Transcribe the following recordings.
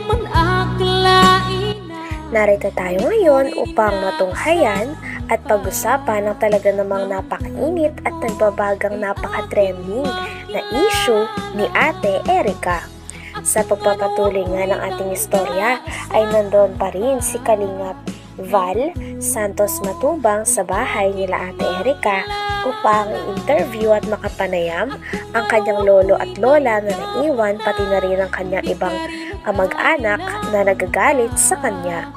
man akalain. Narito tayo ngayon upang matunghayan at pag-usapan ng talaga namang napakainit at nagbabagang napaka-trending na issue ni Ate Erica. Sa pagpapatuloy nga ng ating istorya ay nandoon pa rin si Kalingap Val Santos Matubang sa bahay nila Ate Erica upang i-interview at makapanayam ang kanyang lolo at lola na naiwan, pati na rin ang kanyang ibang kamag-anak na nagagalit sa kanya.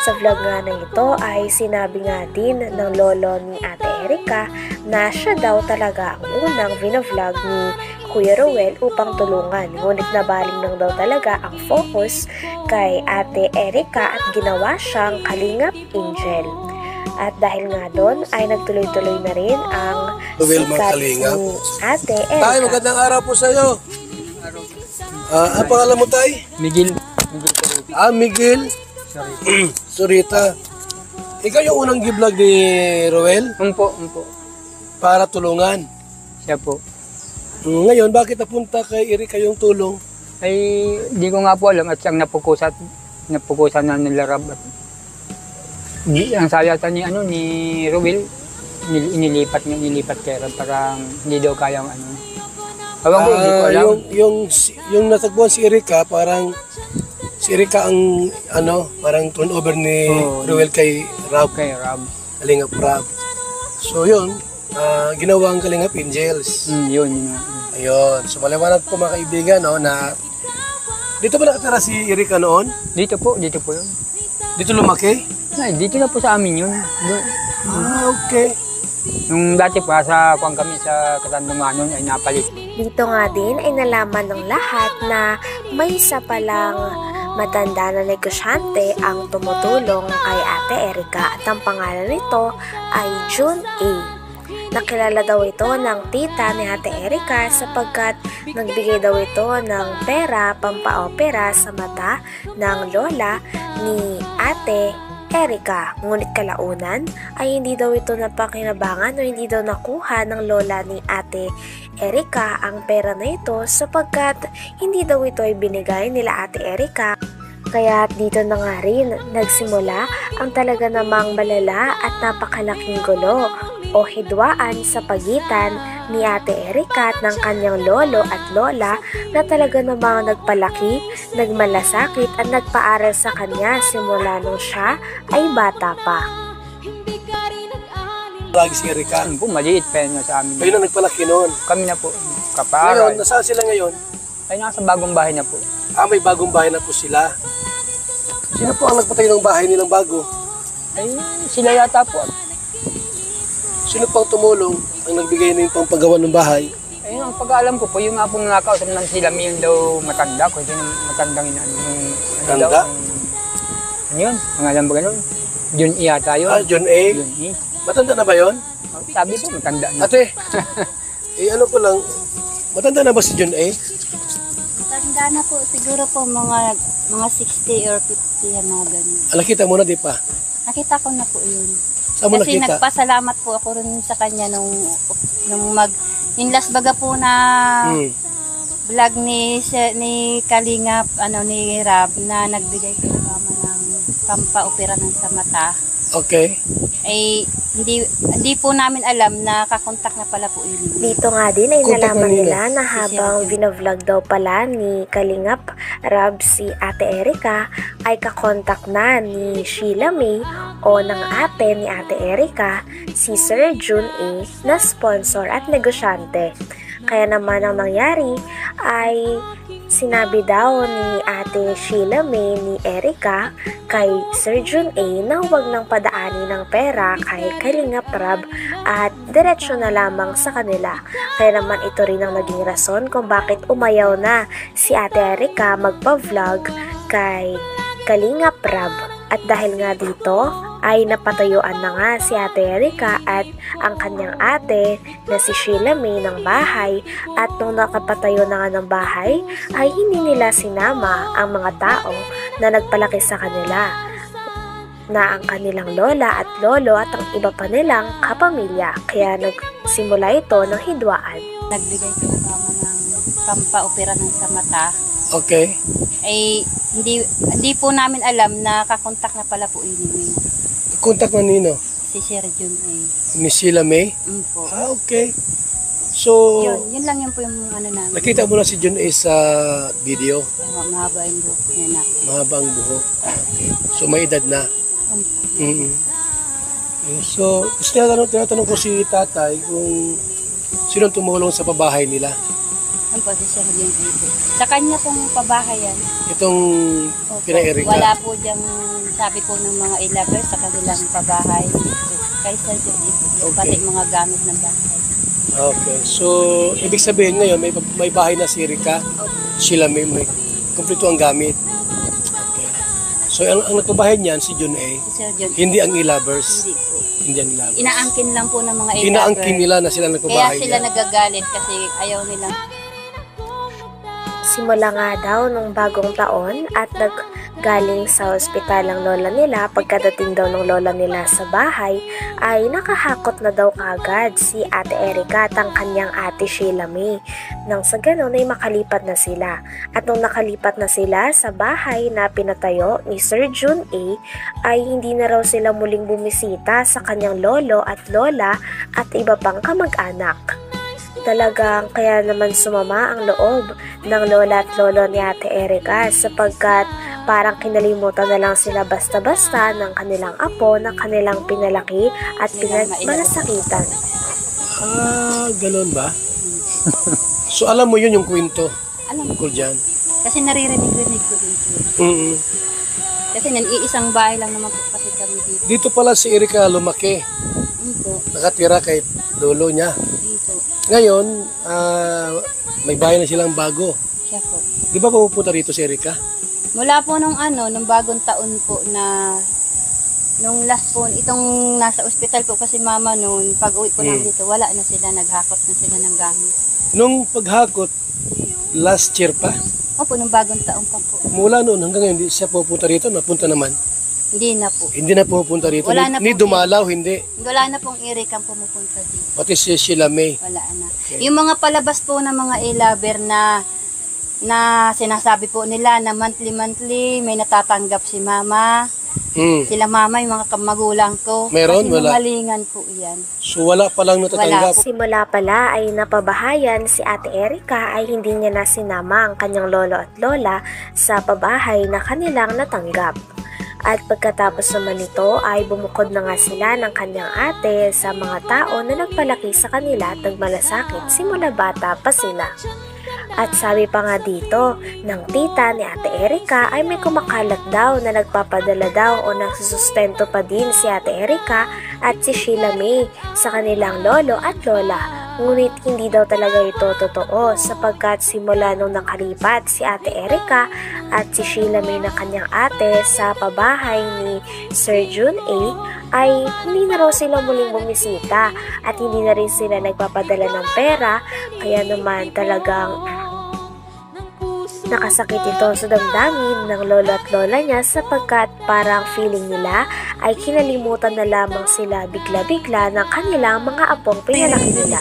Sa vlog nga na ito ay sinabi nga din ng lolo ni Ate Erica na siya daw talaga ang unang vinavlog ni Kuya Ruel upang tulungan. Ngunit nabaling lang daw talaga ang focus kay Ate Erica at ginawa siyang Kalingap Angel. At dahil nga doon ay nagtuloy-tuloy na rin ang sikat ni Ate Erica. Tay, magandang araw po sa iyo. Ang pangalan mo, Tay? Miguel. Miguel. Surita. Ikaw yung unang giblog ni Ruel? Umpo. Para tulungan. Siya po. Ngayon, bakit napunta kay Erica yung tulong? Ay, di ko nga po alam at siyang napukusan na nila Rab. Ang sayata ni Ruel, inilipat kay Rab, parang hindi daw kayang Ewan ko, hindi ko alam. Yung natagpuan si Erica, parang si Erica ang parang turnover ni Ruel kay Rab. Kalingap Rab. So yun, ginawa ang Kalingap Angels. Yun. Ayun. So maliwanag po mga kaibigan na dito ba nakatira si Erica noon? Dito po yun. Dito lumaki? Ay, dito na po sa amin yun. Okay. Nung dati pa sa kami sa Katandumanon ay napalit. Dito nga din ay nalaman ng lahat na may isa palang matanda na negosyante ang tumutulong kay Ate Erica at ang pangalan nito ay June A. Nakilala daw ito ng tita ni Ate Erica sapagkat nagbigay daw ito ng pera pampaopera sa mata ng lola ni Ate Erica. Ngunit kalaunan ay hindi daw ito napakinabangan o hindi daw nakuha ng lola ni Ate Erica ang pera na ito sapagkat hindi daw ito ay binigay nila Ate Erica. Kaya dito na nga rin nagsimula ang talaga namang malala at napakalaking gulo o hidwaan sa pagitan ni Ate Erica at ng kanyang lolo at lola na talaga namang nagpalaki, nagmalasakit at nagpaaral sa kanya simula nung siya ay bata pa. Lagi si Erica. Maliit pa yun sa amin. Kayo na nagpalaki noon. Kami na po, kapaaral. Ngayon, nasaan sila ngayon? Ay, nasa bagong bahay na po. May bagong bahay na po sila. Sino po ang nagpatayo ng bahay nilang bago? Ay, sila yata po. Sino pang tumulong ang nagbigay na yung pangpagawa ng bahay? Ayun, ang pag-aalam ko po, yung nga pong nakausap ng sila, may daw matanda ko. Yung matandang Tanda? Yun, ang alam ba ganun? June E yata yun. June A? June E. Matanda na ba yun? Sabi po, matanda na. Ate, ano ko lang, matanda na ba si June A? Matanda na po, siguro po mga 60 or 50 yan mga ganun. Nakita mo na di pa? Nakita ko na po yun. Saan mo Kasi nakita? nagpasalamat po ako rin sa kanya nung yung last baga po na vlog ni Kalingap, ni Rab na nagbigay kay mama ng pampaopera ng sa mata. Okay. Ay hindi po namin alam na kakontak na pala po yun. Dito nga din ay Contact nalaman na nila. nila na habang vinavlog daw pala ni Kalingap Rab si Ate Erica ay kakontak na ni Sheila May o ng ate ni Ate Erica si Sir June A na sponsor at negosyante. Kaya naman ang nangyari ay sinabi daw ni Ate Sheila May ni Erica kay Sir June A na huwag nang padaanin ng pera kay Kalingap Rab at diretsyo na lamang sa kanila. Kaya naman ito rin ang naging rason kung bakit umayaw na si Ate Erica magpa-vlog kay Kalingap Rab. At dahil nga dito ay napatayuan na nga si Ate Erica at ang kanyang ate na si Sheila May ng bahay, at nung nakapatayo na nga ng bahay ay hindi nila sinama ang mga tao na nagpalaki sa kanila na ang kanilang lola at lolo at ang iba pa nilang kapamilya. Kaya nagsimula ito ng hidwaan. Nagbigay ko ng mama ng pampaopera ng sa mata. Okay. Ay Hindi po namin alam na kakontak na pala po yun ni Contact na nino? si Sir Jun A. Ni Sheila May? Po. Ah, okay. So, Yun lang yun po yung ano namin. nakita mo na si John A sa video? Mahaba yung buhok niya na. Mahaba ang buhok. Okay. So, may edad na. Mm-hmm. So, gusto tinatanong ko si tatay kung sino tumulong sa pabahay nila. Ano po si Sir Jun A. Sa kanya pong pabahay yan. Itong pina-Erika. Wala po diyang sabi po ng mga ilabers sa kanilang pabahay. Kay Sir Jun A. Okay. Pati mga gamit ng bahay. Okay. So, ibig sabihin ngayon, may bahay na si Erika. Sila may kumpleto ang gamit. Okay. So, ang nagpabahay niyan, si John A. Si Sir Jun A. Hindi ang ilabers. Hindi po. Hindi ang ilabers. Inaangkin lang po ng mga ilabers. Inaangkin nila na sila Kaya nagpabahay sila niya. nagagalit kasi ayaw nilang Simula nga daw nung bagong taon at naggaling sa ospital ang lola nila, pagkadating daw ng lola nila sa bahay ay nakahakot na daw kaagad si Ate Erika at ang kanyang ate Sheila May. Nang sa ganon ay makalipat na sila. At nung nakalipat na sila sa bahay na pinatayo ni Sir Jun A ay hindi na raw sila muling bumisita sa kanyang lolo at lola at iba pang kamag-anak. Talagang kaya naman sumama ang loob ng lola at lolo ni Ate Erika sapagkat parang kinalimutan na lang sila basta-basta ng kanilang apo na kanilang pinalaki at pinagmalasakitan. Ah, ganun ba? So, alam mo yun yung kwento alam ko. tungkol dyan? Kasi naririnig-rinig ko din po. Mm-mm. Kasi iisang bahay lang naman po kasi kami dito. Dito pala si Erika lumaki. Dito. Nakatira kay lolo niya. Dito. Ngayon, may bahay na silang bago. Siya po. Di ba pupunta rito si Erika? Mula po nung bagong taon po na nung last po, itong nasa ospital po kasi mama noon, pag uwi po namin dito, wala na sila, naghakot na sila ng gamit. Nung paghakot, last year pa, Opo, nung bagong taon pa po. mula noon hanggang ngayon, hindi siya pupunta rito, napunta naman. Hindi na po. Hindi na pupunta rito. Wala na Ni po. dumalaw, hindi. Wala na pong Erika pumupunta dito. Pati si Sheila May. Wala na. Yung mga palabas po ng mga e-lover na sinasabi po nila na monthly may natatanggap si mama. Sila mama, yung mga magulang ko. Meron? Kasi Wala. malingan po yan. So wala palang natatanggap. Simula pala ay napabahayan si Ate Erika ay hindi niya na sinama ang kanyang lolo at lola sa pabahay na kanilang natanggap. At pagkatapos naman nito ay bumukod na nga sila ng kanyang ate sa mga tao na nagpalaki sa kanila at nagmalasakit simula bata pa sila. At sabi pa nga dito ng tita ni Ate Erika ay may kumakalat daw na nagpapadala daw o nagsusustento pa din si Ate Erika at si Sheila May sa kanilang lolo at lola. Ngunit hindi daw talaga ito totoo sapagkat simula nung nakalipat si Ate Erika at si Sheila May na kanyang ate sa pabahay ni Sir Jun A ay hindi na raw sila muling bumisita at hindi na rin sila nagpapadala ng pera kaya naman talagang nakasakit ito sa damdamin ng lolo at lola niya sapagkat parang feeling nila ay kinalimutan na lamang sila bigla-bigla ng kanilang mga apong pinalaki nila.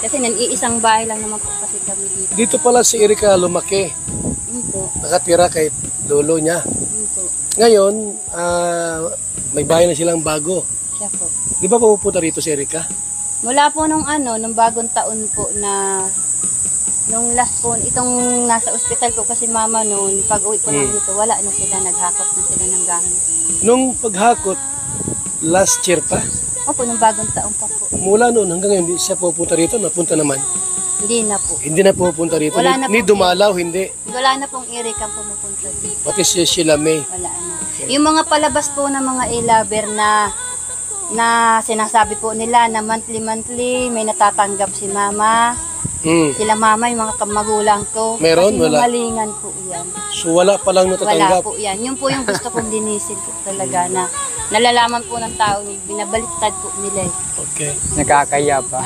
Kasi iisang bahay lang naman po kasi kami dito. Dito pala si Erika lumaki. Dito. Nakatira kay lolo niya. Dito. Ngayon, may bahay na silang bago. Siya po. Di ba pupunta rito si Erika? Mula po nung nung bagong taon po na nung last po, itong nasa ospital po kasi mama noon, pag uwi po namin dito, wala na sila, naghakot na sila ng gamit. Nung paghakot, last year pa, Opo, nung bagong taon pa po. mula noon hanggang ngayon, hindi siya pupunta rito, napunta naman. Hindi na po. Hindi na pupunta rito. Wala na Ni po. dumalaw, hindi. Wala na pong Erika pumupunta dito. Pati si Sheila May. Wala na. Yung mga palabas po ng mga e-lover na sinasabi po nila na monthly may natatanggap si mama. Sila mama, yung mga magulang ko. Meron? Kasi Wala. malingan po yan. So wala palang Wala natatanggap. po yan. Yun po yung gusto kong linisin po talaga na nalalaman po ng tao, binabaliktad po nila eh. Okay. Nakakaya pa.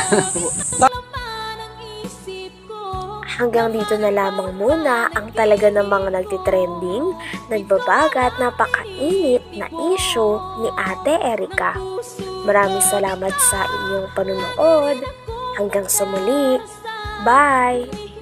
Hanggang dito na lamang muna ang talaga namang nagtitrending, nagbabaga at napakainit na issue ni Ate Erika. Maraming salamat sa inyong panonood. Hanggang sa muli. Bye!